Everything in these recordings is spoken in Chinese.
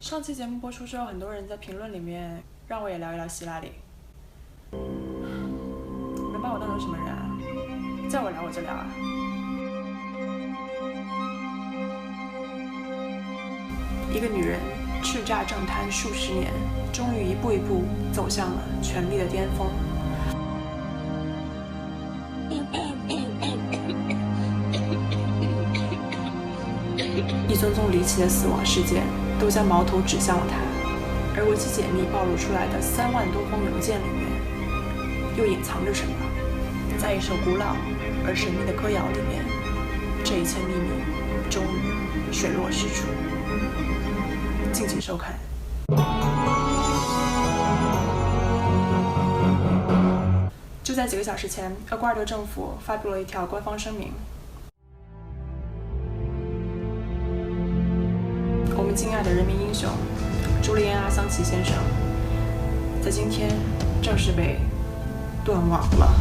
上期节目播出之后，很多人在评论里面让我也聊一聊希拉里。你们把我当成什么人啊？叫我聊我就聊啊。一个女人叱咤政坛数十年，终于一步一步走向了权力的巅峰。一宗宗离奇的死亡事件都将矛头指向了她，而维基解密暴露出来的3万多封邮件里面，又隐藏着什么？在一首古老而神秘的歌谣里面，这一切秘密终于水落石出。敬请收看。就在几个小时前，厄瓜尔多政府发布了一条官方声明。我们敬爱的人民英雄朱利安·阿桑奇先生，在今天正式被断网了。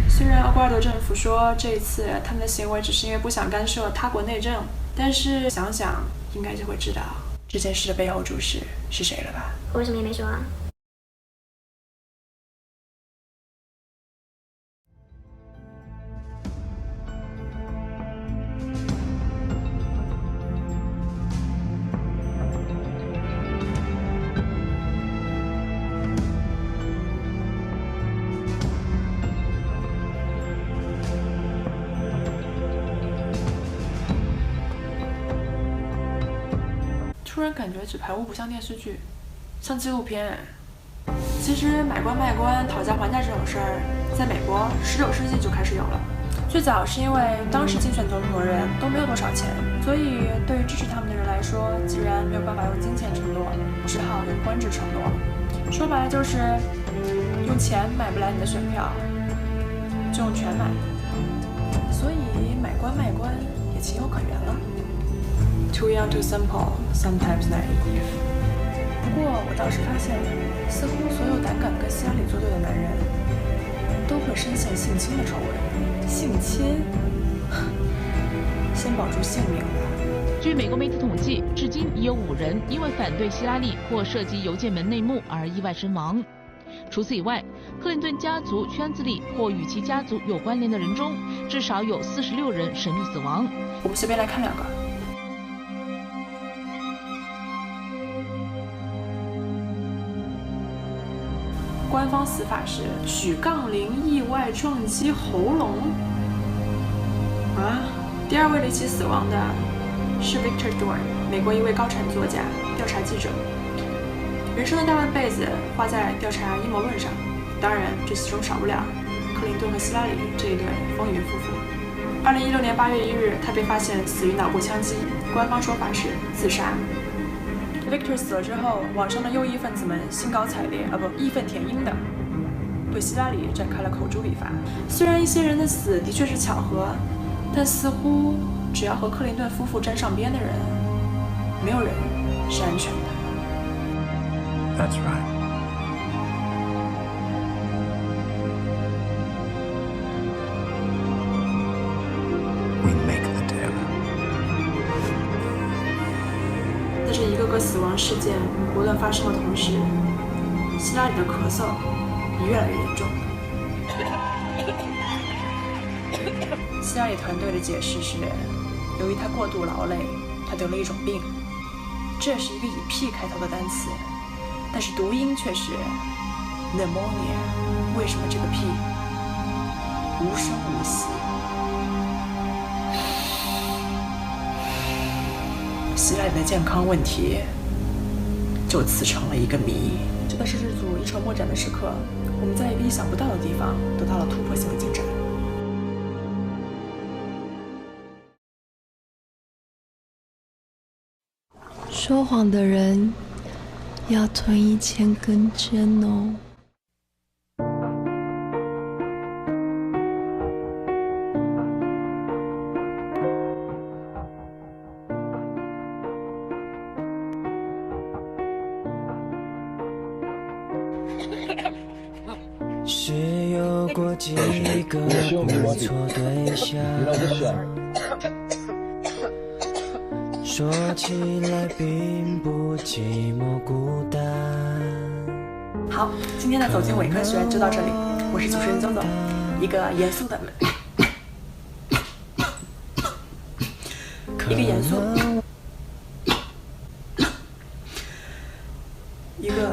虽然厄瓜尔多政府说这一次他们的行为只是因为不想干涉他国内政，但是想想应该就会知道这件事的背后主使是谁了吧？我为什么也没说啊？突然感觉纸牌屋不像电视剧，像纪录片。其实买官卖官、讨价还价这种事儿，在美国19世纪就开始有了。最早是因为当时竞选总统的人都没有多少钱，所以对于支持他们的人来说，既然没有办法用金钱承诺，只好用官制承诺。说白了就是用钱买不来你的选票，就用权买。所以买官卖官也情有可原了。Too young, too simple, sometimes naive。不过我倒是发现，似乎所有胆敢跟希拉里作对的男人，都会深陷性侵的丑闻。性侵？先保住性命吧。据美国媒体统计，至今已有5人因为反对希拉里或涉及邮件门内幕而意外身亡。除此以外，克林顿家族圈子里或与其家族有关联的人中，至少有46人神秘死亡。我们随便来看2个。官方死法是许杠铃意外撞击喉咙。啊，第2位离奇死亡的是 Victor Dorn， 美国一位高产作家、调查记者，人生的大半辈子花在调查阴谋论上。当然，这其中少不了克林顿和希拉里这一对风云夫妇。2016年8月1日，他被发现死于脑部枪击，官方说法是自杀。Victor 死了之后，网上的右翼分子们兴高采烈，义愤填膺的对希拉里展开了口诛笔伐。虽然一些人的死的确是巧合，但似乎只要和克林顿夫妇沾上边的人，没有人是安全的。That's right. We make the terror. 在这一个个死亡事件不断发生的同时，希拉里的咳嗽也越来越严重。希拉里团队的解释是，由于他过度劳累，他得了一种病，这是一个以 P 开头的单词，但是读音却是 pneumonia。为什么这个 P 无声无息？希拉里的健康问题就此成了一个谜。就在摄制组一筹莫展的时刻，我们在一个意想不到的地方得到了突破性的进展。说谎的人要吞1000根针哦。是有过几个不错对象，说起来并不寂寞孤单。好，今天的走进伪科学就到这里，我是主持人邹总，一个严肃的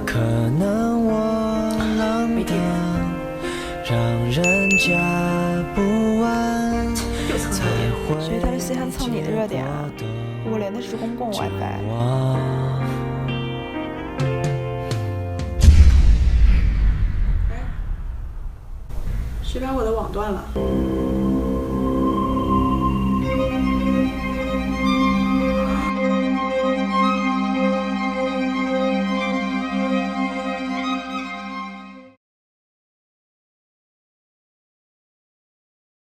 可能我浪荡，让人家不安。所以他就喜欢蹭你的热点啊！我连的是公共 WiFi。谁把我的网断了？